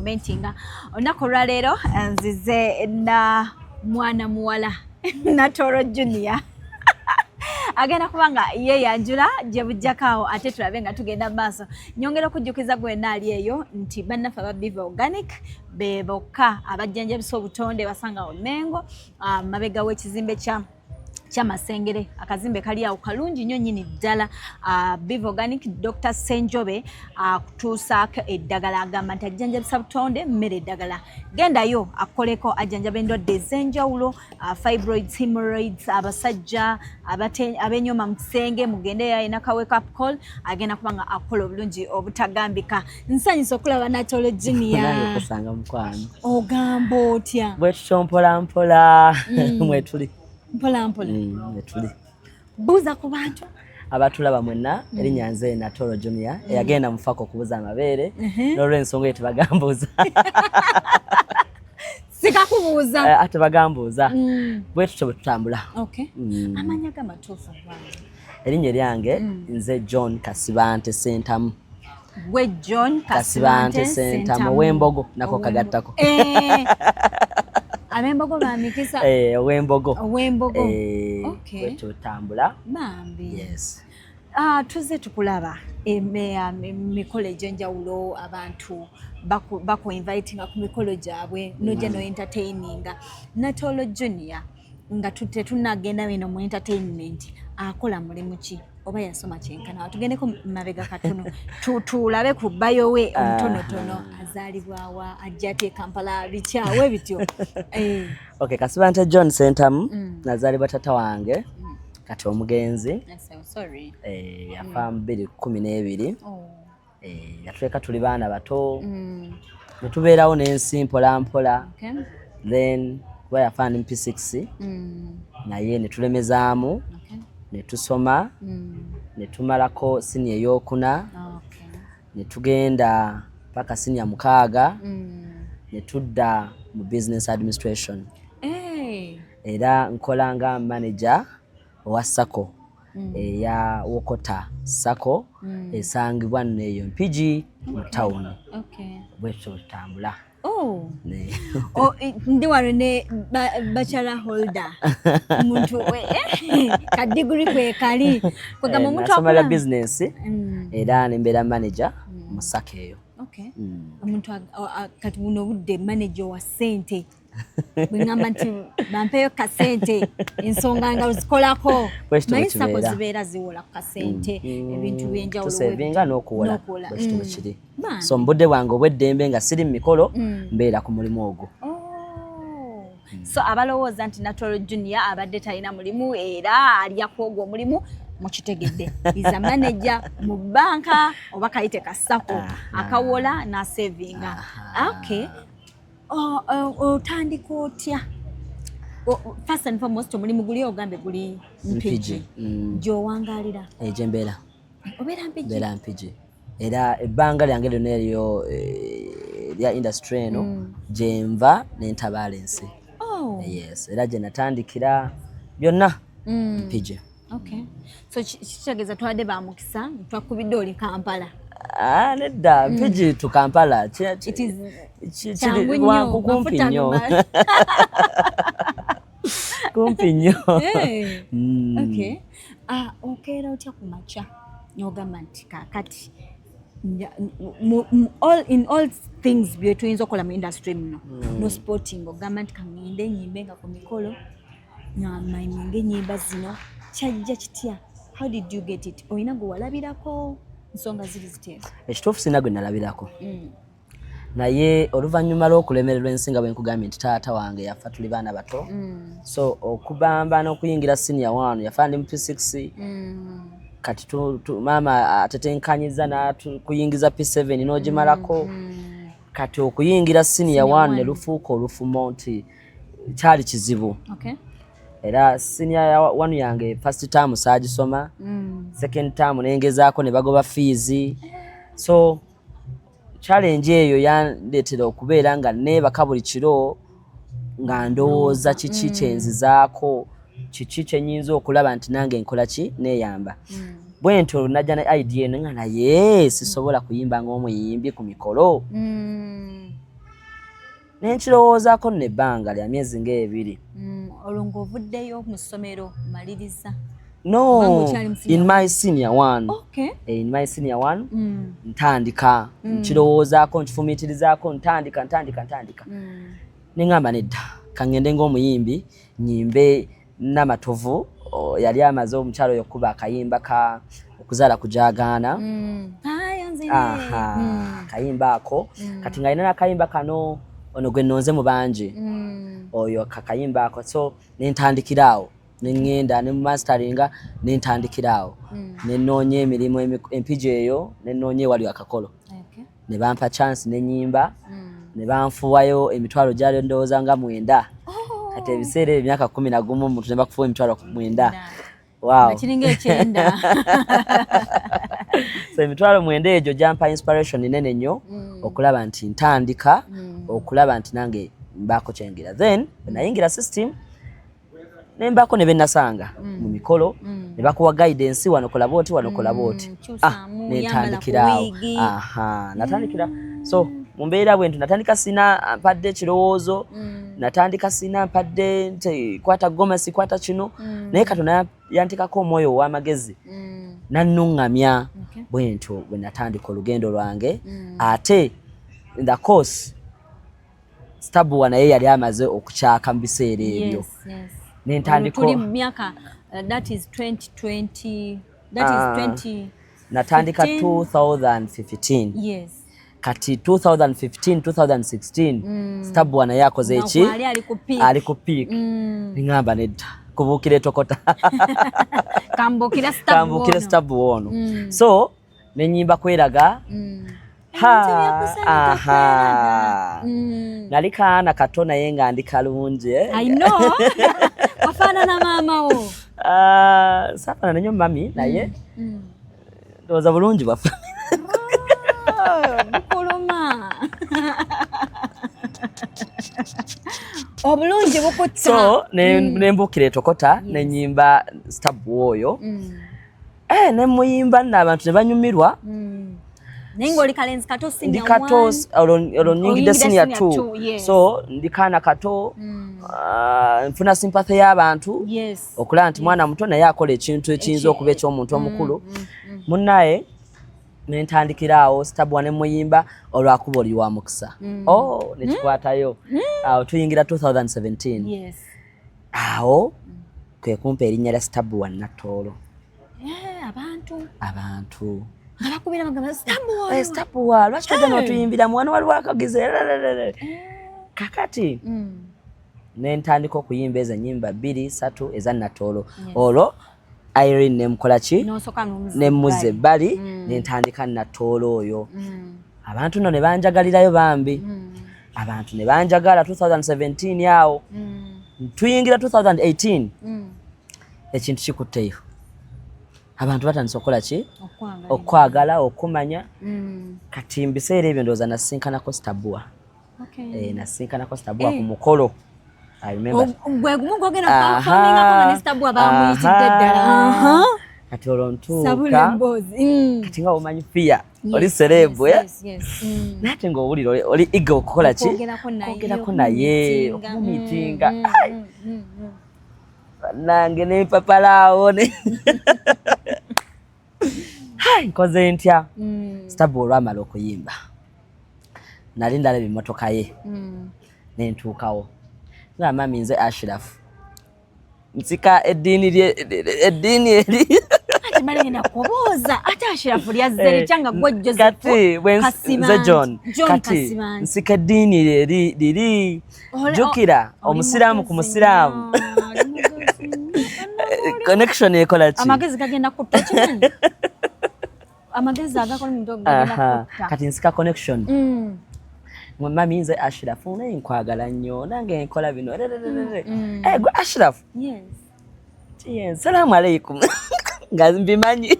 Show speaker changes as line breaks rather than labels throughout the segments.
commentinga olunaku olwaleero nzize na mwana muwala Natoro Junior agenda kubanga yeyanjula gye bujjakaawo ate tulabe nga tugenda maaso. Nyongera okujjukiza gwenna ali eyo nti bannaffe aba Biva Organic be bokka abajjanjabisa obutonde basanga Mengo mabega w'ekizimbe Masengere akazimbe kali awo kalungi nnyo nnyini ddala. Biva Organic Dr. Senjobe kutuusaako eddagala agamba nti ajjanjabisa butonde mmere eddagala. Gendayo akoleko ajjanjaba endwadde ez'enjawulo, fibroids, hemorrhoids, abasajja abenyoma mu kisenge mugende yayina ka wake up call agenda kubanga akola obulungi obutagambika. Nsanyusa okulaba Natoro Junior.
Kusanga mukwano.
Ogamba otya?
Bwe tutyo mpola mwetuli.
Mpola mpola.
Mwetuli.
Buuza ku bantu.
Abatulaba mwenna erinnya nze Natoro Junior eyagenda mufako kubuza amabeere n'olw'ensonga eyo tebagambuuza.
Sikakubuuza.
Ate bagambuuza. Bwe tutyo bwe tutambula.
Okay. Amanya gamatuufu bwange.
Erinnya lyange nze John Kasibante Sentamu.
Gwe John Kasibante Sentamu
Wembogo nako kagattako.
Abembogo bamikisa.
Wembogo.
Okay.
Bwe tutambula.
Bambi.
Yes.
Tuze tukulaba emikolo egy'enjawulo abantu baku invitinga ku mikolo gyabwe nojja no entertaininga. Natoro Junior nga tetunagenda bino mu entertainment akola mulimu ki oba yasoma kyenkana tugendeko mabega katono tulabe ku bayo we omutonotono azaalibwawa ajja ate Kampala bikyawe bityo.
Okay, Kasibante John Sentamu nazaalibwa tata wange kati omugenzi.
Sorry.
Yafa 2012. Yatuleka tuli baana bato. Ne tubeerawo n'ensi mpola mpola. Then kuba yafa ni P6 naye ne tulemezaamu ne tusoma ne tumalako senior ey'okuna ne tugenda paka senior mukaaga ne tudda mu business administration. Era nkolanga manager wa Sako eya Wokota Sako esangibwa neyo Mpigi mu town. Bwe tutambula.
Ndi wano ne bachelor holder muntu ka degree kwe kali kugamba omuntu
akola business era nembeera manager mu Sako eyo.
Omuntu kati buno budde manager wa sente bwengamba nti bampeyo kasente ensonga nga zikolako naye Sako zibeera ziwola ku kasente ebintu byenjawulo
tusevinga n'okuwola bwekito bwekiri. So mbudde bwange obweddembe nga siri mu mikolo mbeera ku mulimu ogwo.
So abalowooza nti Natoro Junior abadde talina mulimu era alya kwogwo omulimu mukitegedde. Is a manager mu banka oba kayite ka Sako akawola na savinga. Okay. Otandika otya? First and foremost omulimu guli ogambe guli Mpigi. Gy'owangaalira?
Gye mbeera.
Obeera Mpigi?
Mbeera Mpigi. Era ebbanga lyange lyonna eryo lya industry eno gye nva n'entabaala ensi. Yes, era gye natandikira byonna Mpigi.
Okay. So kitegeeza twadde bamukisa twakubidde oli Kampala.
Nedda Mpigi tu Kampala.
It is
kumpi nnyo. Kumpi nnyo.
Okay. Okeera otya ku makya n'ogamba nti kaakati in all things bye tuyinza okukola mu industry muno no sporting ogamba nti kangende nyimbe nga ku mikolo namayiminga ennyimba zino kyajja kitya? How did you get it? Oyina gwe walabirako nsonga ziri zitya?
Ekituufu sina gwe nalabirako naye oluvannyuma lw'okulemererwa ensi nga bwe nkugambye nti taata wange yafa tuli baana bato. So okubamba n'okuyingira senior 1 yafa ndi mu P6 kati maama atetenkanyiza n'akuyingiza P7 n'ogimalako kati okuyingira senior 1 ne lufuuka olufumo nti kyali kizibu. Era senior 1 yange first term saagisoma, second term nengezaako ne bagoba fees. So challenge eyo yandeetera okubeera nga neebaka buli kiro nga ndowooza kiki kyenzizaako kiki kyenyinza okulaba nti nange nkola ki neeyamba. Bwentyo najja na idea eno nga naye sisobola kuyimba ng'omuyimbi ku mikolo. nenkirowoozaako nebbanga lya myezi ng'ebiri.
Olwo ng'ovuddeyo mu ssomero maliriza?
No, in my senior one.
Okay.
In my senior one, ntandika, nkirowoozaako, nkifumiitirizaako, ntandika. Nengamba nedda, kangende ng'omuyimbi, nyimbe n'amatovu, yali amaze omukyalo okuba akayimba ka okuzaala kujaagaana. Kayimba ako, kati nga alina n'akayimba kano, ono gwe nnonze mu bangi. Oyo kakayimba ako, so nentandikiraawo. Nengenda ne masteringa nentandikiraawo. Nenoonya emirimu empigi eyo, nenoonya ewali akakolo. Ne bampa chance nenyimba, ne banfuwayo emitwalo gyali ndowooza nga 9. Kati ebiseera emyaka 11 omuntu ne bakufuwa emitwalo 9. Wow.
Kiringa 9.
So emitwalo 9 egyo gyampa inspiration nene nnyo okulaba nti ntandika, okulaba nti nange mbaako kyengira. Then nayingira system nembako ne bennasanga mu mikolo ne bakuwa guidance wano kola boti nentandikira. Natandikira. So mu mbeera bwentu natandika sina mpadde ekirowoozo, natandika sina mpadde nti kwata gomesi kwata kino, naye Katonda yantikako omwoyo w'amagezi nannuŋŋamya bwentu bwe natandika olugendo lwange. Ate in the course Stabua naye yali amaze okukyaka mu biseera ebyo. Nentandiko
tuli mu myaka that is 2020, that is 20
natandika 2015.
Yes.
Kati 2015 2016 Stabua naye akoze eki ali ku peak. Ningamba nedda kubuukira etokota kambukira Stabua ono. So nenyimba kweraga nali kaana kato naye nga ndi kalungi.
I know. Wafaanana maama wo?
Safaanana nnyo mami naye ndowooza bulungi bwafa.
Bukuluma. Obulungi bukutta.
So nembuukira etokota nenyimba Stabua oyo. Nemuyimba n'abantu ne banyumirwa.
Nengo oli kalenzi kato senior
1. Olo nyingide senior 2.
Yes.
So ndikana kato nfuna sympathy y'abantu.
Yes.
Okulaba nti mwana muto naye akola ekintu ekiyinza okuba eky'omuntu omukulu. Munnaye nentandikiraawo Stabua ne muyimba olwakuba oli wa mukisa. Nekikwatayo. Awo tuyingira 2017.
Yes.
Awo kwe kumpa erinnya lya Stabua Natoolo. Abantu.
Abakubira magamba Stabua.
Stabua lwaki tojja n'otuyimbira mwana waliwo akagize. Kakati nentandika okuyimba ezo ennyimba 2-3 eza Natoolo. Olwo Irene nemukola ki? Nemuze ebbali nentandika Natoolo oyo. Abantu nno ne banjagalirayo bambi. Abantu ne banjagala 2017 awo. Tuyingira 2018. Ekintu kikutteyo. Abantu batandise okukola ki? Okwagala, okumanya. Kati mbiseera ebyo ndowooza nasinkanako Stabua. Nasinkanako Stabua ku mukolo. I remember.
Gwe gumu gwogenda performingako ne Stabua bamuyitidde ddala.
Kati olwo ntuuka. Kati nga omanyi pia oli serebu. Nate ng'owulira oli eager okukola ki? Okwogerako naye, okumumiitinga. Nange nempapalaawo ne nkoze ntya. Stabua olwamala okuyimba nali ndalaba emmotoka ye nentuukawo nga mami nze Ashraf nsika eddiini eri
Mali nakubuuza ate Ashraf lyazze likyanga gwe Joseph
nze John kati nsika eddiini liri jukira omusiraamu ku musiraamu. Connection ekola ki?
Amagezi gagenda kutta kimanyi? Amagezi agakola omuntu gagenda kutta.
Kati nsika connection. Mami nze Ashraf naye nkwagala nnyo nange nkola bino. Gwe Ashraf? Yes. Salaamu alaikum. Nga mbimanyi.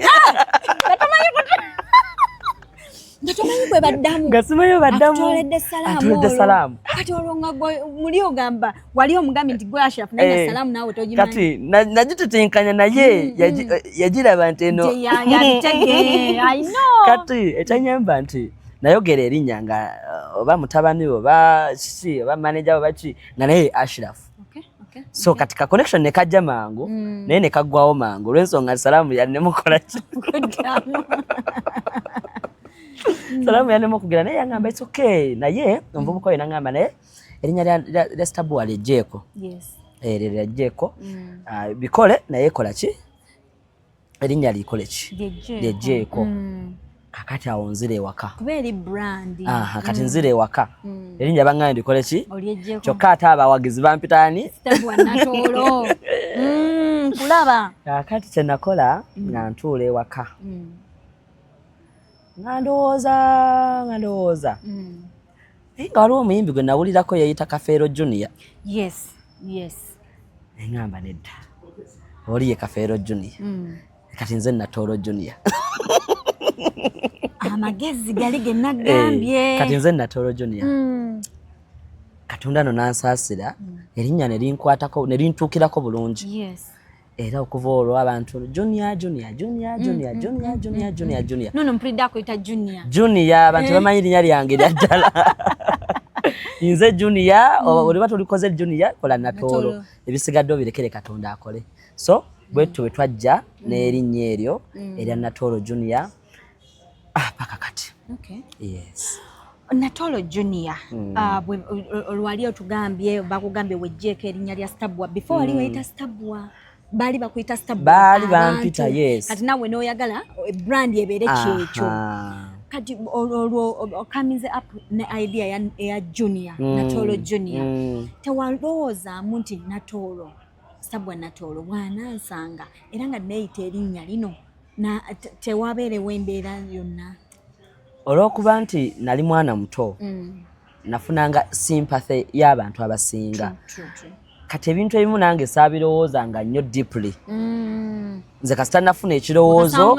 Ngatomanyi gwe baddamu.
Nga simanyi baddamu.
Atuledde salaamu. Kati olwo nga muli ogamba wali omugambi nti gwe Ashraf naye salaamu naawe togimanyi.
Kati nagitetenkanya naye yagiraba nti eno.
I know.
Kati etanyamba nti nayogera erinnya nga oba mutabani oba kiki oba manager oba ki nga naye Ashraf. So katika connection ne kajja mangu naye ne kaggwawo mangu olw'ensonga Salaamu yannemukola ki Salaamu yannemukugira naye yangamba it's okay naye omuvubuka oyo nangamba naye erinnya lya Stabua lyejjeeko. Lyejjeeko bikole naye kola ki erinnya likole ki lyejjeeko. Kakati awo nzire ewaka
kubeera brand
kati nzire ewaka erinnya bangana ndikole ki kyokka ate abawagizi bampitaani
Stabua Natoolo kulaba
kakati kye nakola nga ntuula ewaka nga ndowooza naye nga waliwo omuyimbi gwe nawulirako yeyita Kafeero Junior. Eŋŋamba nedda oli ye Kafeero Junior kati nze Natoolo Junior.
Amagezi gali ge nagambye
kati nze Natoolo Junior. Katonda no nansaasira erinnya ne linkwatako ne lintuukirako bulungi. Era okuva olwo abantu Junior.
Nono mpulidde akuyita
Junior abantu bamanyi erinnya lyange lya ddala. Nze Junior oliba tulikoze Junior kola Natoolo ebisigadde obirekere Katonda akole. So bwetu bwe twajja n'erinnya eryo erya Natoolo Junior paka kati.
Natoolo Junior olwali otugambye bakugambye wejjeeko erinnya lya Stabua before wali weyita Stabua bali bakuyita Stabua
bali bampita
kati nawe n'oyagala brand ebeere kyekyo kati olwo coming up ne idea ya Junior Natoolo Junior tewalowoozaamu nti Natoolo Stabua Natoolo bw'anansanga era nga neeyita erinnya lino tewabeerewo embeera yonna
olw'okuba nti nali mwana muto nafunanga sympathy y'abantu abasinga. Kati ebintu ebimu nange saabirowoozanga nnyo deeply nze kasita nafuna ekirowoozo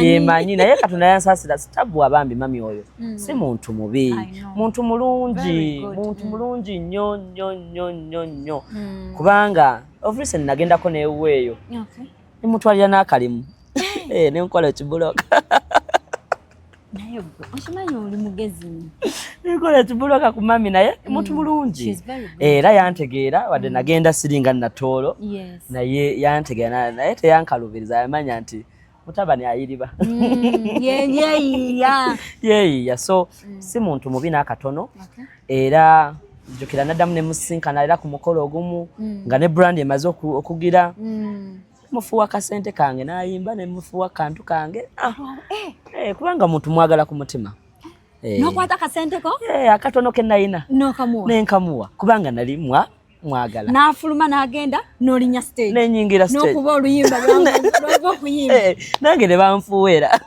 yemanyi naye Katonda yansaasira Stabua bambi mami oyo si muntu mubi muntu mulungi nnyo kubanga office nagendako neeweeyo nemutwalira n'akalimu nenkola ekibuloka
naye okimanyi oli mugezi
nenkola ekibuloka ku mami naye muntu mulungi era yantegeera wadde nagenda siringa Natoolo naye yantegeera naye teyankalubiriza yamanya nti mutabani ayiriba yeeyiya so si muntu mubi n'akatono era jjukira naddamu ne musinkana era ku mukolo ogumu nga ne brand emaze okugira mufuwa kasente kange nayimba ne mufuwa kantu kange kubanga muntu mwagala ku mutima
nokwata kasente ko
akatono ke nayina nenkamuwa kubanga nali mwagala
n'afuluma n'agenda n'olinya stage
nenyingira stage
n'okuba oluyimba lwava okuyimba
nange ne banfuweera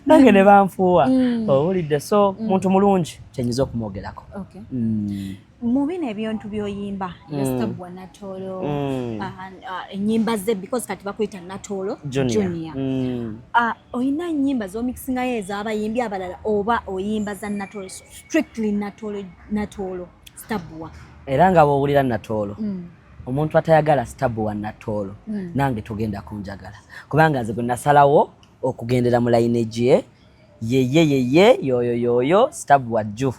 nange ne banfuuwa owulidde so muntu mulungi kyenyiza okumwogerako.
Mu bino ebintu by'oyimba Stabua Natoolo ennyimba ze because kati bakuyita Natoolo Junior oyina ennyimba z'omikisingayo ez'abayimbi abalala oba oyimba za Natoolo strictly Natoolo Stabua
era nga bw'owulira Natoolo omuntu atayagala Stabua Natoolo nange tugenda kunjagala kubanga nze gwe nasalawo okugendera mu lineage ye yoyo Stabua jju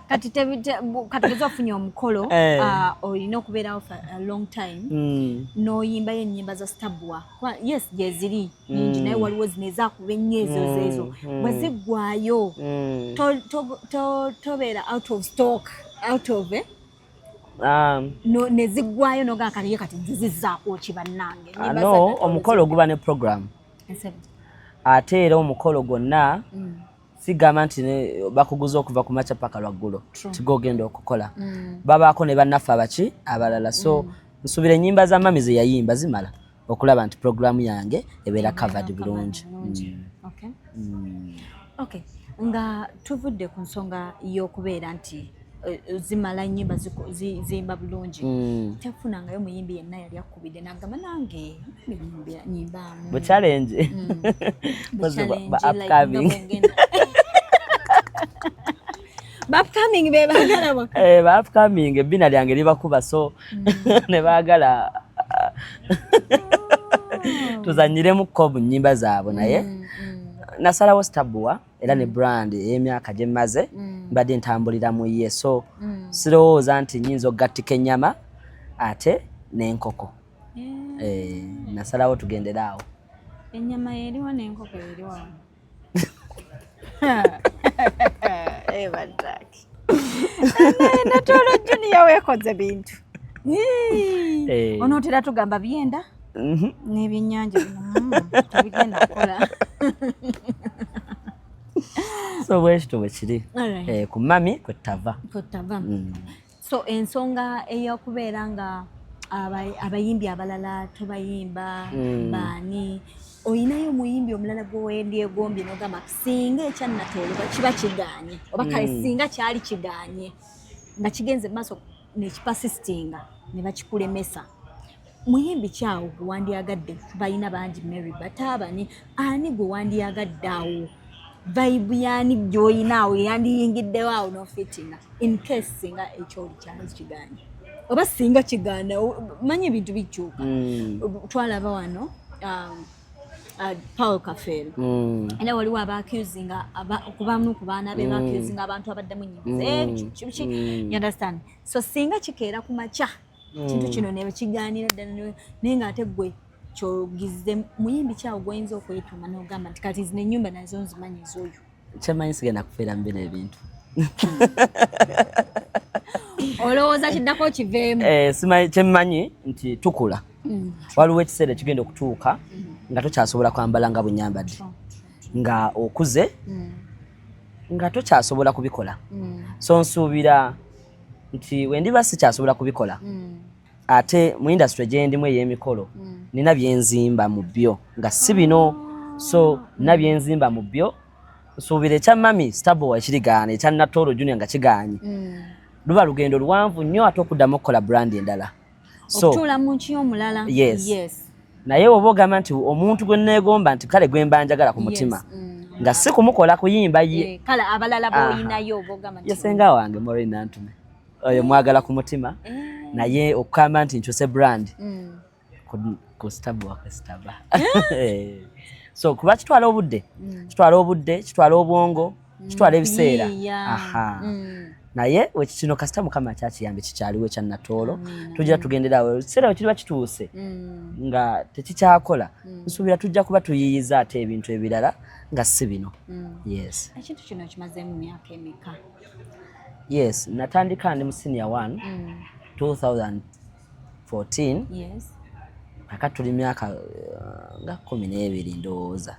kati ofunye omukolo olina okubeerawo for a long time n'oyimbayo ennyimba za Stabua yes gyeziri nyingi naye waliwo zino ezaakuba ennyo ezo bwe ziggwayo tobeera out of stock neziggwayo nogaa kati ye kati nzizizzaako ki bannange omukolo guba ne program ate era omukolo gwonna sigamba nti bakuguza okuva ku makya paka lwaggulo tigogenda okukola babaako ne bannaffe abaki abalala so nsubira ennyimba za mami ze yayimba zimala okulaba nti programu yange ebeera covered bulungi.
Nga tuvudde ku nsonga y'okubeera nti zimala ennyimba ziyimba bulungi tefunangayo muyimbi yenna yali akkubidde n'agamba nange nyimbaamu
bu challenge
upcoming be baagala
upcoming ebbina lyange libakuba so ne baagala tuzanyiremuko bunyimba zaabwe naye nasalawo Stabua era ne brand ey'emyaka gye mmaze mbadde ntambulira mu ye so sirowooza nti nnyinza okugattika ennyama ate n'enkoko nasalawo tugendera awo
ennyama eriwo n'enkoko eriwo badaki Natoolo Junior weekoze bintu onootera tugamba byenda n'ebyennyanja bino tebigenda kukola
so bwekito bwe kiri ku mami kwetava
so ensonga ey'okubeera nga abayimbi abalala tobayimba baani oyinayo omuyimbi omulala gwewendyegombye nogamba singa ekyannatoolo kiba kiganye oba kale singa kyali kiganye nga kigenze mu maaso nekipasisitinga ne bakikulemesa muyimbi kyawo gwe wandyagadde balina bangi Mary Batabani ani gwe wandyagadde awo vibe yani gy'oyinaawo yandiyingiddewo awo n'ofitinga in case singa ekyoli kyali kiganye oba singa kigaana manyi ebintu bikyuka twalaba wano Paul Kafel era waliwo abaakusinga okubamu ku baana be baakusinga abantu abaddemu nnyimbi you understand so singa kikeera ku makya kintu kino ne kigaanira ddala naye ng'ate gwe kyogize muyimbi kyawo gw'oyinza okwetuuma n'ogamba nti kati zino ennyumba nazo nzimanyi ez'oyo
kyemanyi sigenda kufeera mu bino ebintu
olowooza kiddako kiveemu
kyemmanyi nti tukula waliwo ekiseera ekigenda okutuuka nga tokyasobola kwambala nga bwe nyambadde nga okuze nga tokyasobola kubikola so nsuubira nti wendiba sikyasobola kubikola ate mu industry gye ndimu ey'emikolo nina byenzimba mu byo nga si bino so nina byenzimba mu byo nsuubira ekya mami Stabua ekirigaana ekya Natoolo Junior nga kigaanye luba lugendo luwanvu nnyo ate okuddamu okukola brand endala
okutuula mu nki y'omulala
yes naye oba ogamba nti omuntu gwe neegomba nti kale gwe mba njagala ku mutima nga si kumukola kuyimba ye
kale abalala b'oyinayo oba ogamba nti
yesenga wange Maureen Nantume oyo mwagala ku mutima naye okugamba nti nkyuse brand ku Stabua kwesitaba so kuba kitwala obudde kitwala obwongo kitwala ebiseera naye wekino kasita Mukama kyakiyambe kikyaliwo ekya Natoolo tujja tugenderawo ekiseera we kiriba kituuse nga tekikyakola nsuubira tujja kuba tuyiyiza ate ebintu ebirala nga si bino yes
ekintu kino kimazeemu myaka emeka
yes natandika ndi mu senior 1 2014
yes
aka tuli myaka nga 12 ndowooza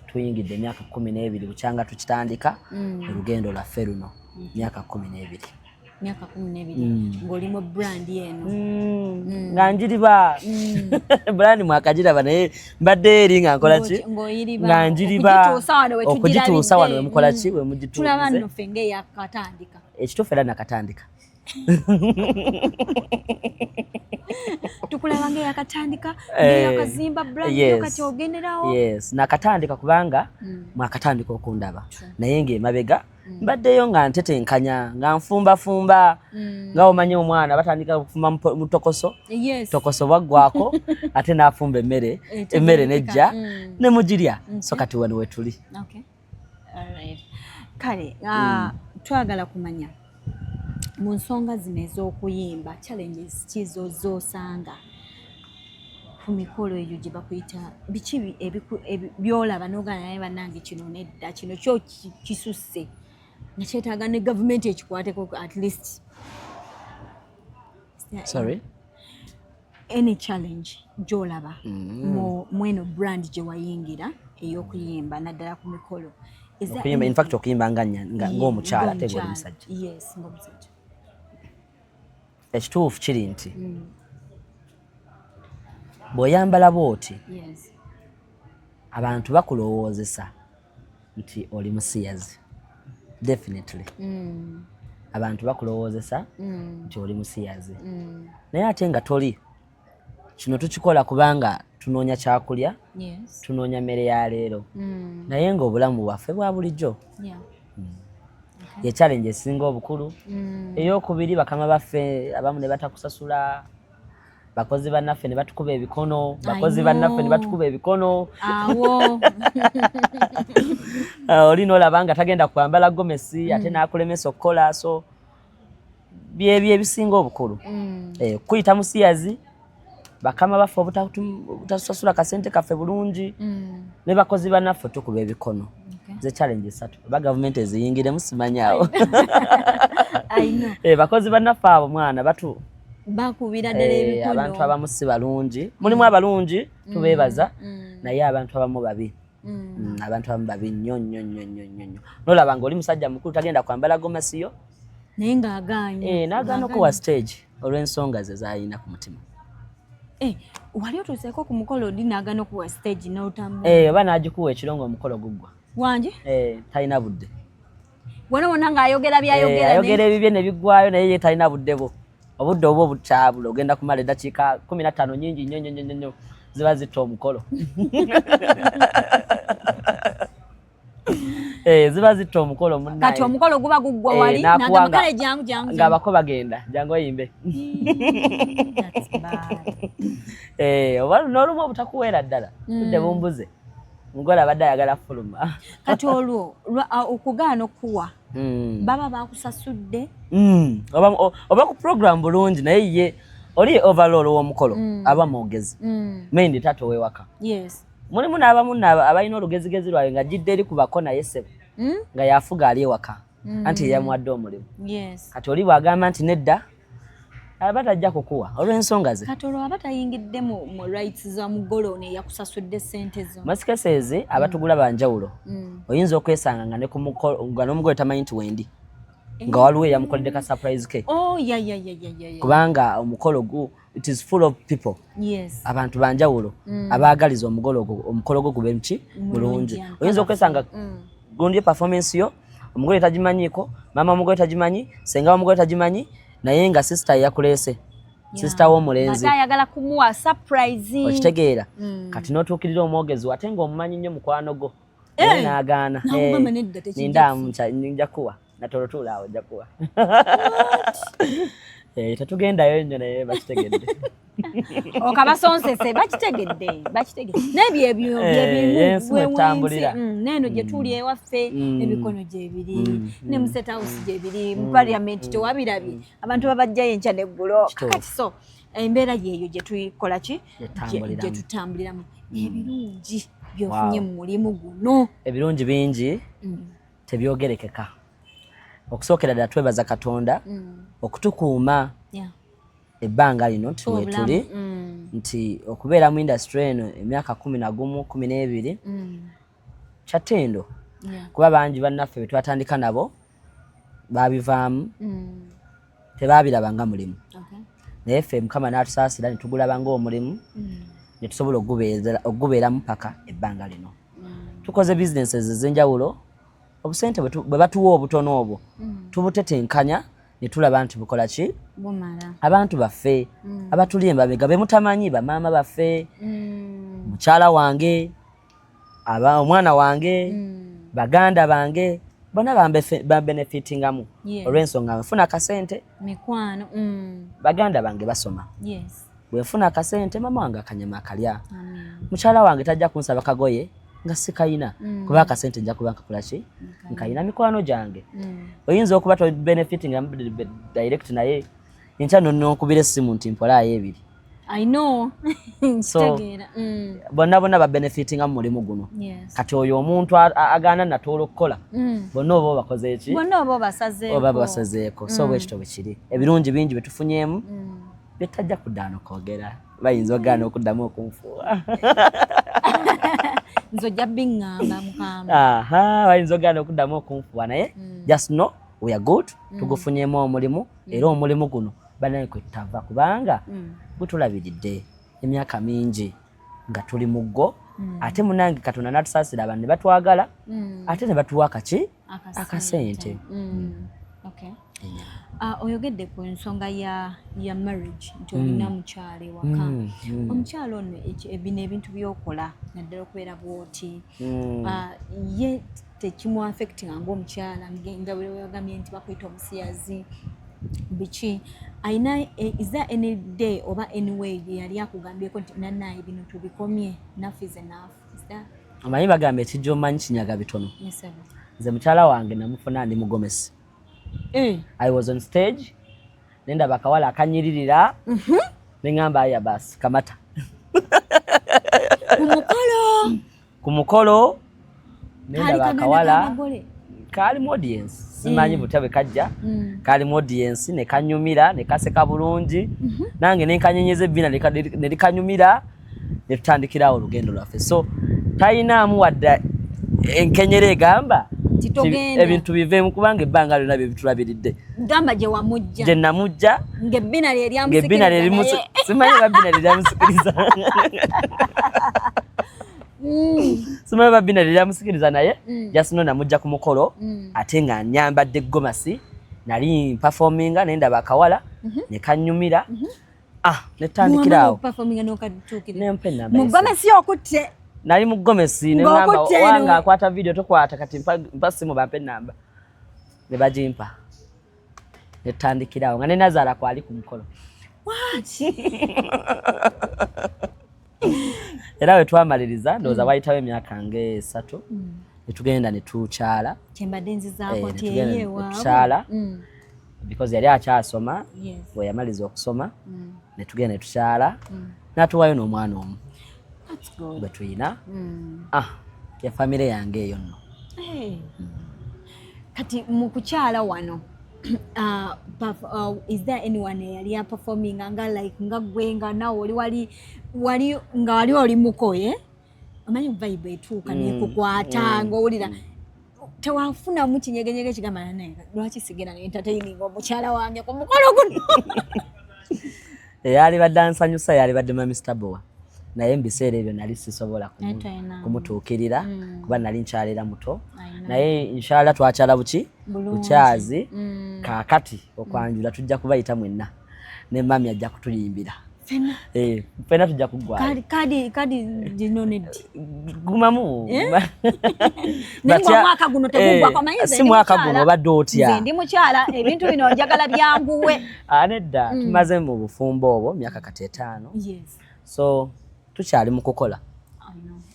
tuyingidde myaka 12 bukyanga tukitandika olugendo lwaffe luno myaka 12
ng'oli mu brand eno
nga njiriba brand mwakagiraba naye mbadde eri nga nkola ki nga njiriba okugituusa wano wemukola ki wemugituuze
tulaba nno ffe ng'eyakatandika
ekituufu era nakatandika
tukulaba ng'eyakatandika ng'eyakazimba brand yo kati ogenderawo
yes nakatandika kubanga mwakatandika okundaba naye ng'emabega mbaddeyo nga ntetenkanya nga nfumbafumba nga omanyi omwana batandika okufumba mu tokoso tokoso bwaggwako ate n'afumba emmere nejja ne mugirya so kati wano we tuli
kale twagala kumanya mu nsonga zino ez'okuyimba challenges kizo z'osanga ku mikolo eyo gye bakuyita biki byolaba n'ogana naye bannange kino nedda kino kyo kisusse nga kyetaaga ne gavumenti ekikwateko at least
sorry
any challenge gy'olaba mweno brand gye wayingira ey'okuyimba naddala ku mikolo
okuyimba in fact okuyimba ng'omukyala ate gwe omusajja
yes ng'omusajja
ekituufu kiri nti bw'oyambala bw'oti abantu bakulowoozesa nti oli musiyazi definitely abantu bakulowoozesa nti oli musiyazi naye ate nga toli kino tukikola kubanga tunoonya kyakulya tunoonya mmere ya leero naye ng'obulamu bwaffe bwa bulijjo ye challenge esinga obukulu ey'okubiri bakama baffe abamu ne batakusasula bakozi bannaffe ne batukuba ebikono bakozi bannaffe ne batukuba ebikono
awo
oli n'olaba nga tagenda kwambala gomesi ate n'akulemesa okukola so byebyo ebisinga obukulu kuyita musiyazi bakama baffe obutasasula kasente kaffe bulungi ne bakozi bannaffe tukuba ebikono ze challenge 3 ba government eziyingire musimanyawo bakozi bannaffe abo mwana batu
bakubira ddala ebikono
abantu abamu si balungi mulimu abalungi tubeebaza naye abantu abamu babi abantu abamu babi nnyo n'olaba nga oli musajja mukulu tagenda kwambala gomasiyo
naye ng'agaanye
n'agaana okuwa stage olw'ensonga ze z'alina ku mutima
wali otuuseeko ku mukolo oli n'agaana okuwa stage n'otambula
oba n'agikuwa ekiro ng'omukolo guggwa
wangi
talina budde
wona ng'ayogera byayogera
ayogera ebibye ne biggwayo naye ye talina budde bwo obudde obwo obukyabula ogenda kumala eddakiika 15 nnyingi nnyo ziba zitta omukolo ziba zitta omukolo munnaye
kati omukolo guba guggwa wali nagamukale jangu
ng'abako bagenda jangu oyimbe oba n'olumu obutakuweera ddala tudde bumbuze ngola abadde ayagala fuluma
kati olwo okugaana okuwa baba bakusasudde
oba ku program bulungi naye ye oli overall w'omukolo aba mwogezi mendi tato wewaka mulimu n'abamu abalina olugezigezi lwawe nga jidde eri kubako naye sebo nga yafuga ali ewaka anti yamuwadde omulimu kati oli bw'agamba nti nedda aba tajja kukuwa olw'ensonga ze
kati olwo aba tayingidde mu rights za mugolo ne yakusasudde ssente zo
masikeseze abatugula banjawulo oyinza okwesanga nga n'omugole tamanyi nti wendi nga waliwo eyamukoledde ka surprise ke kubanga omukolo it is full of people abantu banjawulo abaagaliza omukolo gwo gube mki mulungi oyinza okwesanga gundi performance yo omugole tagimanyiiko mama omugole tagimanyi senga omugole tagimanyi naye nga sister yakulese sister w'omulenzi
ayagala kumuwa surprise
okitegeera kati n'otuukirira omwogezi ate ng'omumanyi nnyo mukwano gwo n'agaana nindamu nja kuwa natolotuula awo nja kuwa tetugendayo nnyo naye bakitegedde
okabasonsese bakitegedde n'ebyo ebyewunzi neno gye tuli ewaffe emikono gyebiri ne mu State House gyebiri mu Parliament tewabirabye abantu babajjayo enkya n'eggulo kakati so embeera yeeyo gye tuyikola ki gye tutambuliramu ebirungi by'ofunye mu mulimu guno
ebirungi bingi tebyogerekeka okusookera ddala twebaza Katonda okutukuuma ebbanga lino tuli nti okubeera mu industry eno emyaka 11 12 kyatendo kuba bangi bannaffe be twatandika nabo babivaamu tebaabiraba nga mulimu naye ffe Mukama n'atusaasira ne tugulaba ng'omulimu ne tusobola okugubeeramu paka ebbanga lino tukoze businesses ez'enjawulo obusente bwe batuwa obutono obwo tubutetenkanya ne tulaba nti bukola ki abantu baffe abatuli embabega be mutamanyi bamaama baffe mukyala wange omwana wange baganda bange bonna babenefitingamu olw'ensonga nfuna akasente
mikwano
baganda bange basoma bwenfuna akasente mama wange akanyama akalya mukyala wange tajja kunsaba kagoye nga sikayina kuba akasente nja kuba nkakola ki nkayina mikwano gyange oyinza okuba to benefiting direct naye enkya n'okubira essimu nti mpolaayo ebiri
I know
so bonna ba benefiting mu mulimu guno kati oyo omuntu agaana natoola okukola bonna oba bakoze eki
bonna oba
basazeeko so bwekito bwe kiri ebirungi bingi betufunyeemu betajja kuddaana okwogera bayinza ogaana okuddamu okunfuuwa
nzojja biŋŋamba Mukama
bayinza ogaana okuddamu okunfuuwa naye just know we are good tugufunyeemu omulimu era omulimu guno banaye kwe tutava kubanga gutulabiridde emyaka mingi nga tuli mu ggo ate munange Katonda n'atusaasira abantu ne batwagala ate ne batuwa akasente.
Oyogedde ku nsonga ya marriage nti olina mukyala ewaka omukyala ono bino ebintu byokola naddala okubeera bwoti ye tekimu affectinga ng'omukyala nga bwe wagambye nti bakwita omusiyazi biki Is there any day oba any way yali akugambyeko nti nannaye bino tubikomye, enough is enough? Is that?
Amanyi bagamba ekijja omanyi kinyaga bitono.
Yes, sir.
Nze mukyala wange namufuna ndi mugomesi. I was on stage. Nenda bakawala akanyiririra. Nengamba aya basi kamata. Kumukolo. Nenda bakawala. Kali audience. Simanyi butabe kajja. Kali audience ne kanyumira ne kaseka bulungi. Nange ne kanyenyeze bina ne kanyumira ne tutandikira olugendo lwaffe. So tayinaamu wadda enkenyere egamba ebintu biveemu kubanga ebbanga lyonna bye bitulabiridde.
Gamba gye wamujja.
Gye namujja.
Ng'ebbina lye lyamusikiriza.
Simanyi babbina lye lyamusikiriza. Simanyi babbina lye lyamusikiriza naye jasino namujja ku mukolo ate nga nyambadde gomasi nali performinga nenda bakawala ne kanyumira. Netandikira awo. Nempe namba.
Mugomesi okutte.
Nali mugomesi ne ngamba wanga akwata video tokwata kati mpa simu bampe namba. Ne bajimpa. Netandikira awo nga ne Nazara kwali ku mukolo.
What?
Era we twamaliriza ndoza wayitawe emyaka nge 3 netugenda ne tukyala.
Kyembadde nzizaako tiyeye waabo.
Tukyala. Because yali akyasoma. We yamaliza okusoma. Netugenda ne tukyala. Natuwayo n'omwana omu.
That's good.
Betwina. Ya family yange eyo nno.
Kati mu kukyala wano. Is there anyone yali performing nga like nga gwenga nawo wali oli mukoye amanyi vibe etuuka nekukwata ng'owulira tewafuna mu kinyegenyege kigamba naye lwaki sigenda ne entertaining omukyala wange ku mukolo guno.
Yali badde ansanyusa yali badde Mr. Bowa naye mbiseera ebyo nali sisobola kumutuukirira kuba nali nkyalira muto naye inshallah twakyala bukyazi kaakati okwanjula tujja kubayita mwenna ne mami ajja kutuyimbira fena tujja kugwala
kadi jinonedi
gumamu
Nimwa mwaka guno tegugwa kwa mayize
si mwaka guno obadde otya
nze ndi mukyala ebintu bino njagala byanguwe
nedda tumaze mu bufumbo obwo myaka kati 5 so tukyali mu kukola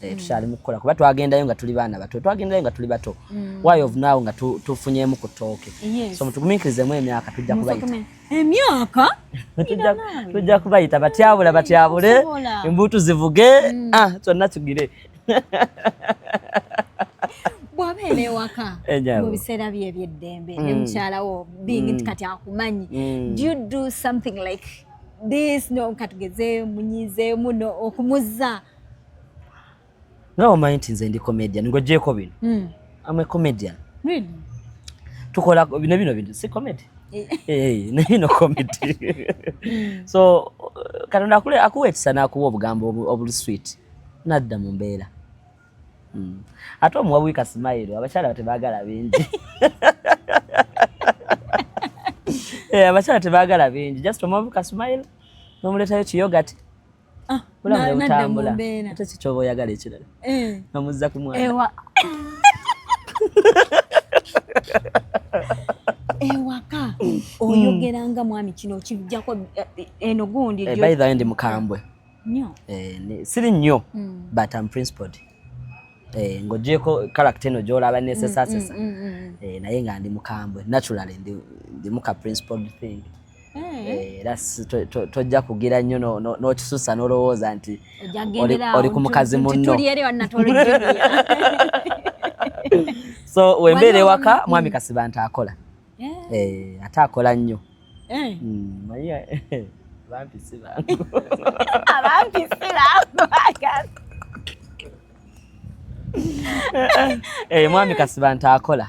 tukyali mu kukola kuba twagendayo nga tuli baana bato twagendayo nga tuli bato why of now nga tufunyeemu ku tooke so mutugumiikirizemu emyaka tujja kubayita
emyaka
tujja kubayita batyabule embuutu zivuge kyonna tugire
bw'abeera ewaka mu biseera bye eby'eddembe ne mukyalawo being nti kati akumanyi do you do something like this no katugeze munyize muno okumuzza
no mind nze ndi comedian ngojeko bino I'm a comedian
really
tukola bino si comedy no comedy so Katonda kule akuwetisa nakuwa obugambo obuli sweet nadda mu mbeera ate omuwabwika smile abakyala tebagala bingi abakyala tebagala bingi just omuwabwika smile nomuletayo kiyogati bulamu butambula ate kikyoba oyagala ekirala nomuzza ku mwana
ewaka oyogeranga mwami kino kijjako eno gundi
by the way ndi mukambwe
nnyo
siri nnyo but I'm principled ngojeko character eno gyolaba nesesasesa naye nga ndi mukambwe naturally ndi muka principled thing tojja kugira nnyo n'okisusa n'olowooza nti oli ku mukazi munno so wembeera ewaka mwami Kasiba nti akola ate akola nnyo abampisi bangu mwami Kasiba nti akola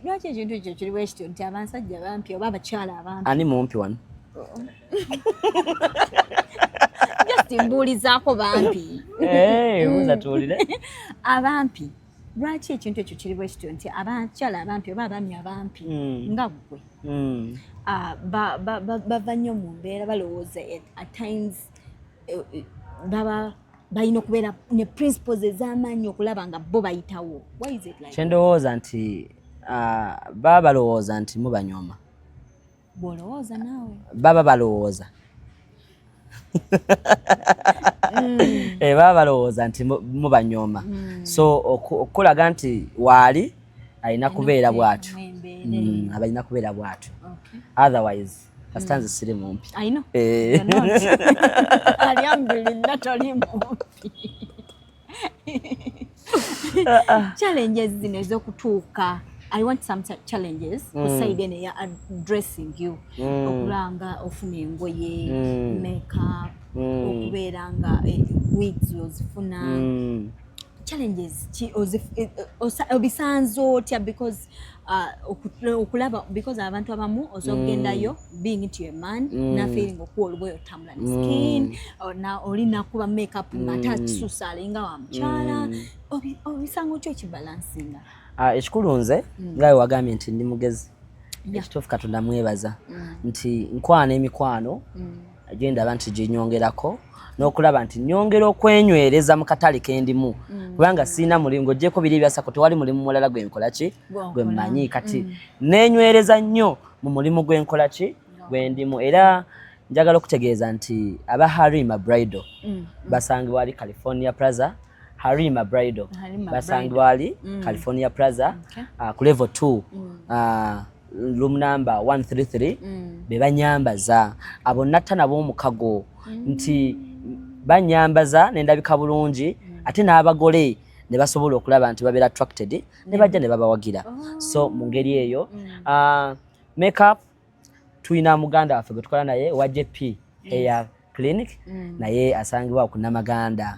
lwaki ekintu ekyo kiri bwekityo nti abasajja bampi oba abakyala abampi
ani mumpi wano
just mbuulizaako bampi
buuza tuwulire
abampi lwaki ekintu ekyo kiri bwekityo nti abakyala abampi oba abaami abampi nga ggwe bava nnyo mu mbeera balowooza at times baba balina okubeera ne principles ez'amaanyi okulaba nga bo bayitawo. Why is it like
kyendowooza nti baba balowooza nti mubanyooma
bolowooza naawe
baba balowooza baba balowooza nti mubanyooma so okulaga nti waali alina kubeera bw'atyo abalina kubeera bw'atyo otherwise kastanze siri mumpi
alhamdulillah toli mumpi challenges zino ez'okutuuka I want some challenges kuside ene ya addressing you okulanga ofuna engoye makeup okubeera nga wigs ozifuna challenges obisanzo otya because okulaba because abantu abamu ozogendayo being into a man na feeling okuwa olugoye otambula ne skin na olina kuba makeup nga tasusala nga wa mchala obisango kyo kibalansinga
ekikulu nze ngawe wagambye nti ndi mugezi ekituufu Katonda mwebaza nti nkwana emikwano agenda abantu ginyongerako n'okulaba nti nyongera okwenywereza mu katale kendimu kubanga sina mulingo gyeko biri byasako tewali mulimu mulala gwenkola ki gwe mmanyi kati nenywereza nnyo mu mulimu gwenkola ki gwendimu era njagala okutegeeza nti aba Harima Bridal basangibwa ali California Plaza Harima Bridal basangibwa ali California Plaza ku level 2 room number 133 bebanyambaza abo natta nabo mukago nti banyambaza nendabika bulungi ate n'abagole ne basobola okulaba nti babeera attracted ne bajja ne babawagira so mu ngeri eyo makeup tuyina muganda waffe gwe tukola naye wa JP Hair Clinic naye asangibwa ku Namaganda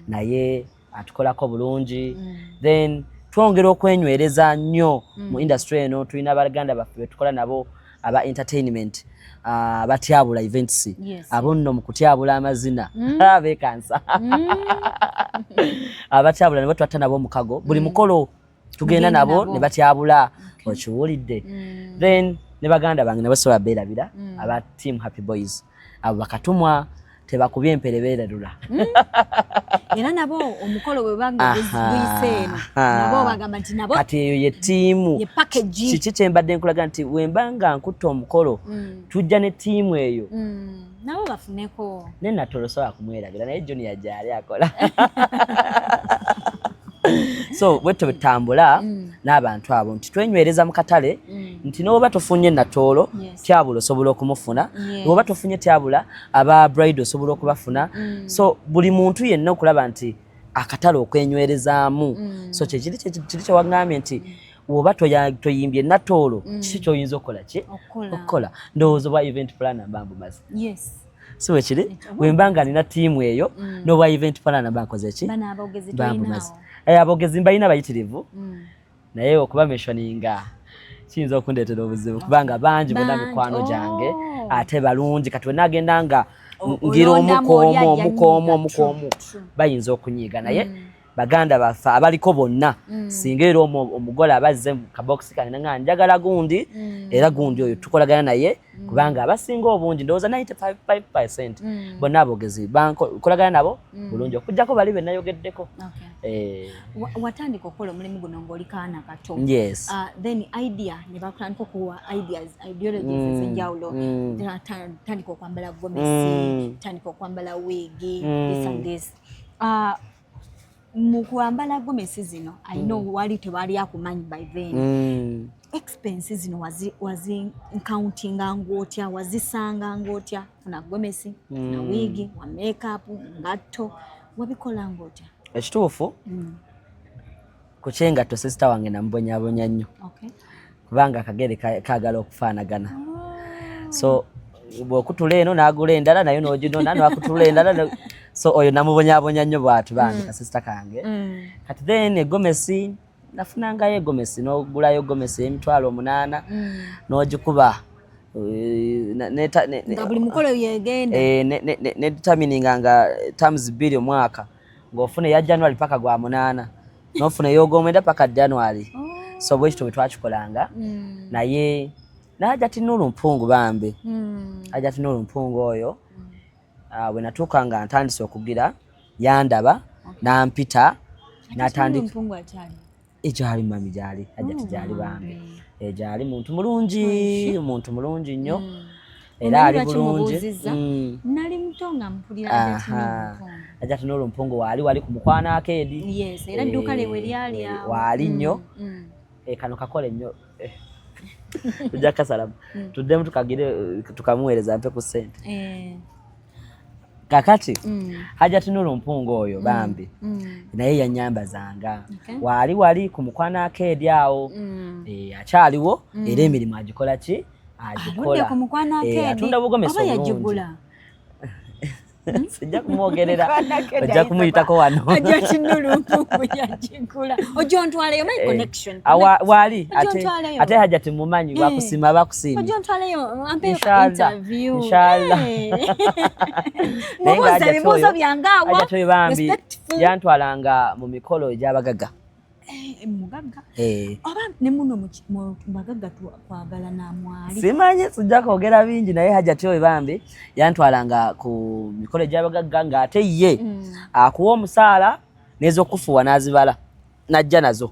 naye atukolako bulungi then twongera okwenywereza nnyo mu industry eno tuyina abaganda baffe tukola nabo aba entertainment abatyabula events abo nno mu kutyabula amazina abekansa abatyabula nabo twatta nabo mukago buli mukolo tugenda nabo ne batyabula okiwulidde then ne baganda bange nabo sobola beerabira aba team Happy Boys abo bakatumwa tebakubye emperebererula
era nabo omukolo bwe banga buyiseno nabo bagamba nti nabo
kati eyo ye tiimu kiki kyembadde nkulaga nti wembanga nkutta omukolo tujja ne tiimu eyo
nabo bafuneko
nenatolosobola kumweragira naye Junior gyali akola so bwetyo betambula n'abantu abo nti twenywereza mu katale nti n'oba tofunye natoolo tyabula osobola okumufuna n'oba tofunye tyabula aba Bridal osobola okubafuna so buli muntu yenna okulaba nti akatale okwenywerezaamu so kiri kyewagambye nti oba toyimbye natoolo kiki kyoyinza okukola ki okukola ndowooza obwa event planner mbambumazi so wekiri wembanga nina tiimu eyo n'obwa event planner bankoze ki mbambumazi abogezi mbalina bayitirivu naye okuba mentioninga kiyinza okundeetera obuzibu kubanga bangi bonna mikwano gyange ate balungi kati wenagenda nga ngira omukoomu bayinza okunyiiga naye baganda baffe abaliko bonna singa era omugole abazze mu kabokisi kange nga njagala gundi era gundi oyo tukolagana naye kubanga abasinga obungi ndowooza 95% bonna abogezi kolagana nabo bulungi okujjako bali be nayogeddeko
watandika okukola omulimu guno ng'oli kaana kato then idea ne bakutandika okuwa ideologies ez'enjawulo tandika okwambala gomesi tandika okwambala wigi this and this mu kwambala gomesi zino I know wali tewali akumanyi by then expenses zino wazi countinga ngotya wazisanga ngotya funa gomesi na wigi wa makeup ngatto wabikola ngotya
ekituufu kuchenga to sister wange nambonyabonya nnyo kubanga akagere kagala okufaanagana so bw'okutula eno n'agula endala nayo n'oginona n'akutula endala so oyo namubonyabonya nnyo bw'atu bange kasisita kange kati then egomesi nafunangayo egomesi n'ogulayo gomesi $8,000 n'ogikuba
nga buli mukolo yegenda
nedetamininga nga times 2 omwaka ng'ofuna eya January paka gwa 8 n'ofuna ey'ogwomwenda paka January so bwekityo bwe twakikolanga naye naja tinulu mpungu bambe aja tinulu mpungu oyo bwe natuuka nga ntandise okugira yandaba nampita natandika
mpungu akyali
ekyali mami gyali aja tijali bambe gyali muntu mulungi nnyo era ali bulungi.
Nali muto nga mpulira
Hajati n'olumpungu wali ku Mukwano Arcade.
Yes, era dduuka lyewe lyali awo.
Wali nnyo. Kano kakole nnyo. Tujja kasalamu. Tuddemu tukamuweereza mpe ku ssente. Kakati Hajati n'olumpungu oyo bambi naye yanyambazanga. Wali ku Mukwano Arcade awo. Akyaliwo era emirimu agikola ki? Agikola. Atunda bugomesi obulungi. Sijja kumwogerera. Ojja kumuyitako wano.
Hajati n'olumpungu yagigula. Ojontwaleyo my connection.
Wali ate Hajati mumanyi bakusima bakusimba.
Ojontwaleyo ampeyo ka interview.
Inshallah.
Mubuuza ebibuuzo byange awo.
Hajati bambi yantwalanga mu mikolo egy'abagagga.
Mugagga. Oba ne muno mu bagagga twagala na mwali.
Simanyi sijja kwogera bingi naye Hajati oyo bambi yantwalanga ku mikolo gy'abagagga ng'ate ye akuwa omusaala n'ez'okufuuwa n'azibala najja nazo.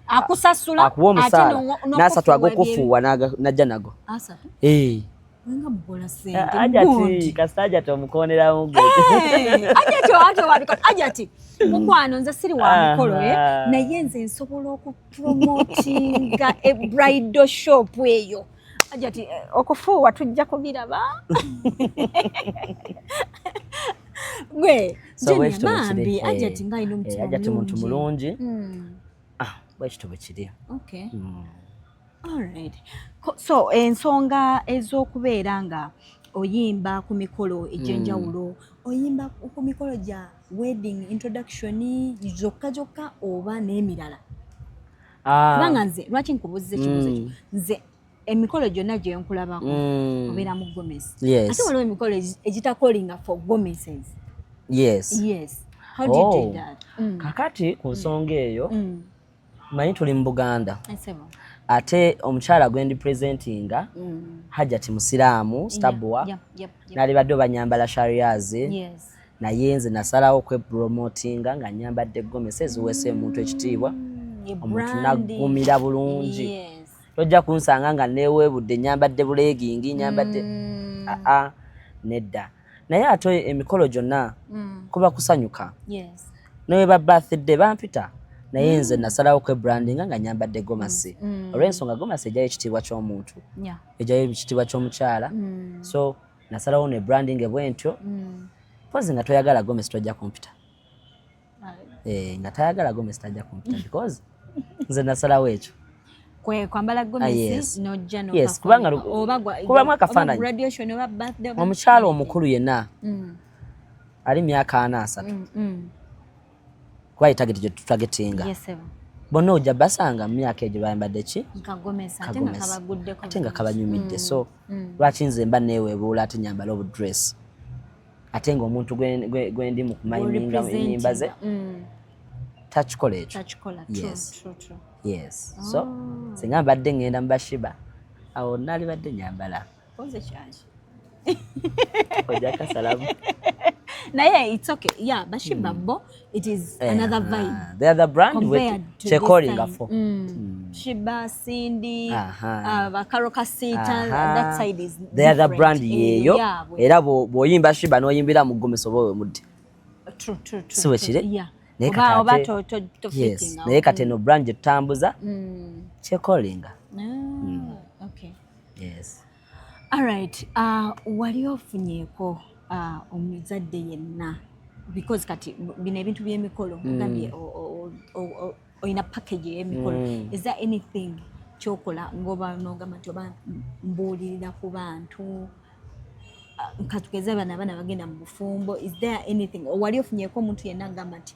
Akusasula
akuwa omusaala n'asatu ag'okufuuwa najja nago.
Asatu? Nga mukola sente.
Hajati kasita Hajati omukooneramu gwe.
Hajati mukwano nze siri wa mukolo naye nze nsobola okupromotinga bridal shop eyo. Hajati okufuuwa tujja kubiraba. Gwe bambi Hajati ng'alina omutima mulungi.
Hajati muntu mulungi. Bwekityo bwe kiri.
Okay. Alright. So ensonga ez'okubeera nga oyimba ku mikolo egy'enjawulo, oyimba ku mikolo gya wedding introduction zokka oba n'emirala? Kubanga nze lwaki nkubuuziza ekibuuzo ekyo, nze emikolo gyonna gye nkulabako obeera mu gomesi. Ate waliwo emikolo egitakolinga for gomeses. Yes. How do you do that?
Kakati ku nsonga eyo manyi tuli mu Buganda. Ate omukyala gwendi presentinga Hajati musiraamu stabwa nali badde banyambala sharias naye nze nasalawo kwepromotinga nga nyambadde gomesi eziweesa omuntu ekitiibwa omuntu nagumira bulungi. Tojja kunsanga nga neweebudde nyambadde bulegingi nyambadde nedda. Naye ate emikolo gyonna kuba kusanyuka nawe ba birthday bampita naye nze nasalawo kwebrandinga nga nyambadde gomasi olw'ensonga gomasi ejjayo ekitiibwa ky'omuntu ejjayo ekitiibwa ky'omukyala so nasalawo ne branding bwentyo pozi nga toyagala gomesi tojja kumpita nga tayagala gomesi tajja kumpita because nze nasalawo ekyo
kwambala gomesi n'ojja
kubamu akafaananyi omukyala omukulu yenna ali myaka 43 kuba yitageti gye tutagetinga bonna ojja basanga mu myaka egyo bayambadde ki ate nga kabanyumidde so lwaki nze mba neeweebuula ate nyambala obudress ate ng'omuntu gwendi mu kumayiminga ennyimba ze takikola ekyo. Yes. So singa mbadde ngenda mu bashiba awo nali badde nyambala ojja kasalamu.
Naye it's okay. Yeah, bashiba bo it is another vibe.
They are the brand with checoringa for.
Shiba, Cindy, Karoka Sita, that side is different.
They are the brand yeyo. Era boyimba shiba no yimbira mu gomeso bowe mudde.
True.
So chire?
Yeah. Oba to
yes. Naye kate no brand jetambuza. Checoringa.
Okay.
Yes.
All right. Wali ofunyeko omuzadde yenna because kati bino ebintu by'emikolo ngambye oyina package y'emikolo. Is there anything kyokola ngoba nogamba nti oba mbuulirira ku bantu nkatugeze abaana bagenda mu bufumbo? Is there anything wali ofunyeko omuntu yenna agamba nti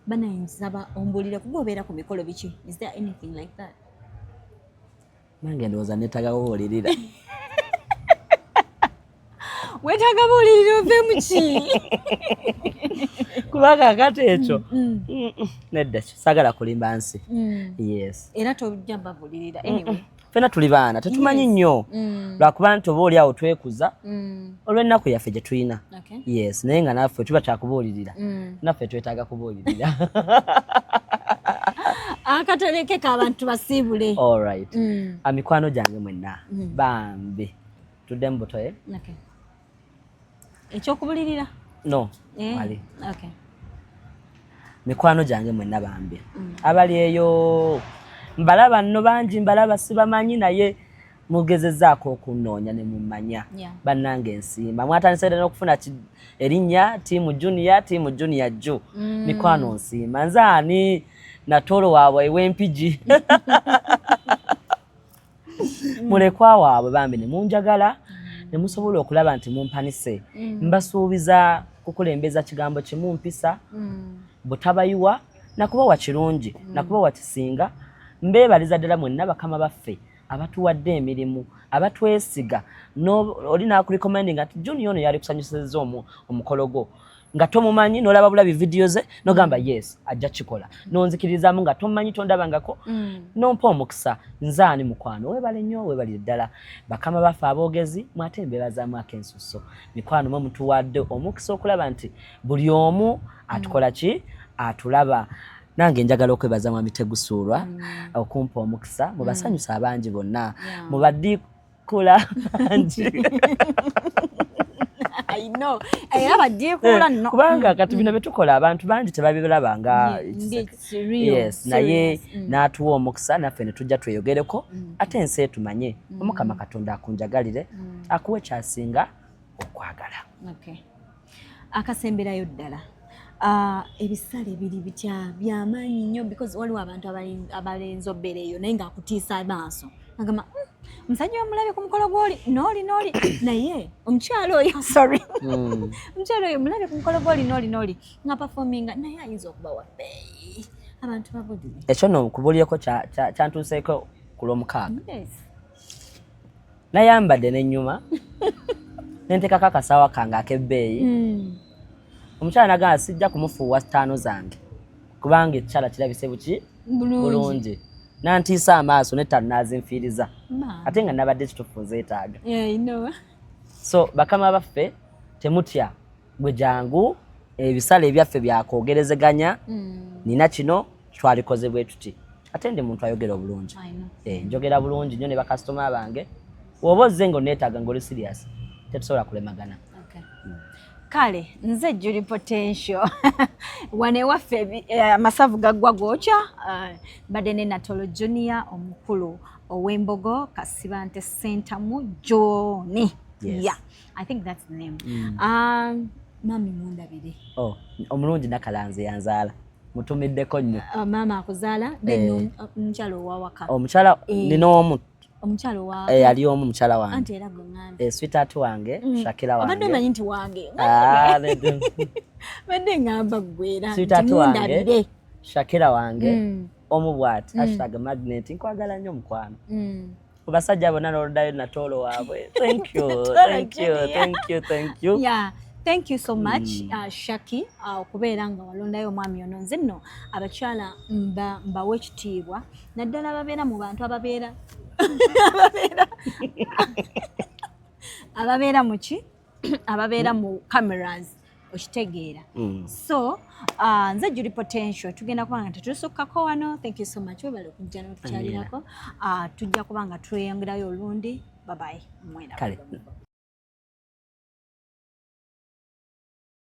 bana nsaba ombuulire kuba obeera ku mikolo biki? Is there anything like that?
Nange ndowooza neetaaga kubuulirira.
Wetaaga buulirira ove muki?
Kuba kakati ekyo nedda saagala kulimba nsi. Yes.
Era tojja babuulirira anyway.
Fena tuli baana tetumanyi nnyo lwakuba nti oba oli awo twekuza olw'ennaku yaffe gye tulina. Yes, naye nga naffe tuba kyakubuulirira naffe twetaaga kubuulirira.
Akatoleke k'abantu basiibule.
All right. Mikwano gyange mwenna bambi tudde mu butoye.
Okay. Ekyokubulirira?
No. Wali.
Okay.
Mikwano gyange mwenna bambi. Abali eyo mbalaba nno bangi mbalaba sibamanyi naye mugezezaako okunoonya ne mumanya. Bannange ensimba. Mwatandise n'okufuna erinnya tiimu junior jo. Mikwano nsimba. Nze ani Natolo waabwe ew'empigi. Mulekwa waabwe bambi ne munjagala ne musobola okulaba nti mumpanise. Mbasuubiza kukulembeza kigambo kimu mpisa butabayiwa nakubawa kirungi nakubawa kisinga mbeebaliza ddala mwenna bakama baffe abatuwadde emirimu abatwesiga oli n'akurecommending ati Junior ono yali kusanyusizza omukolo gwo nga tomumanyi n'olaba bulabi video ze n'ogamba yes ajja kikola n'onzikirizaamu nga tomumanyi tondabangako n'ompa omukisa nze ani mukwano weebale nnyo weebalire ddala bakama baffe aboogezi mwate embeebazaamu ak'ensusso mikwano mwe mutuwadde omukisa okulaba nti buli omu atukola ki atulaba nange njagala okwebaza Mwami Tegusulwa okumpa omukisa mubasanyusa abangi bonna mubadikula bangi
I know. Era badikula no.
Kubanga kati bino betukola abantu bangi tebabirabanga. Yes, naye n'atuwa omukisa naffe ne tujja tweyogereko ate ensi etumanye Omukama Katonda akunjagalire akuwe kyasinga okwagala.
Okay. Akasemberayo ddala. Ebisale biri bitya byamaanyi nnyo because waliwo abantu abalenzi obbereeyo naye ng'akutiisa amaaso agamba musajja omulabe ku mukolo gw'oli n'oli naye omukyalo oyo sorry omukyalo oyo mulabe ku mukolo gw'oli n'oli nga performinga naye ayinza okuba wa bbeeyi abantu babulire
ekyo no kubulyeko kyantuuseeko ku lw'omukaaga nayambadde n'ennyuma nenteekako akasaawa kange ak'ebbeeyi omukyala nagamba sijja kumufuuwa 5 zange kubanga ekyala kirabise buki bulungi nantiisa amaaso n'ettaano n'azinfiiriza ate nga nabadde kitufu nzeetaaga. So bakama baffe temutya bwe jangu ebisale ebyaffe byakwogerezeganya nina kino twalikoze bwe tuti ate ndi muntu ayogera obulungi njogera bulungi nnyo ne bakasitoma bange woba ozze ng'oneetaaga ng'oli serious tetusobola kulemagana.
Kale nze Julie Potential wane waffe amasavu gaggwa gookya badde ne Natolo Junior omukulu ow'Embogo Kasibante Sentamu Jooni. Yeah, I think that's the name. Mami mundabire.
Omulungi Nakalanze yanzaala mutumiddeko nnyo.
Mama akuzaala then omukyala owawaka.
Omukyala nina omu
omukyala wa
ali omu mukyala wange
anti era gongande
sweetheart wange Shakira wange
abadde omanyi nti wange badde ngamba gwera
sweetheart wange Shakira wange omu bwati #magnet nkwagala nnyo mukwano kubasajja bonna n'oluddayo Natolo waabwe. Thank you.
Yeah, thank you so much Shaki okubeera nga walondayo omwami ono. Nze nno abakyala mbawe ekitiibwa naddala ababeera mu bantu ababeera ababeera mu cameras okitegeera. So nze Julie Potential tugenda kubanga tetusukkako wano. Thank you so much webale okujja n'otukyalirako. Tujja kubanga tweyongerayo olundi. Bye bye. Mwena.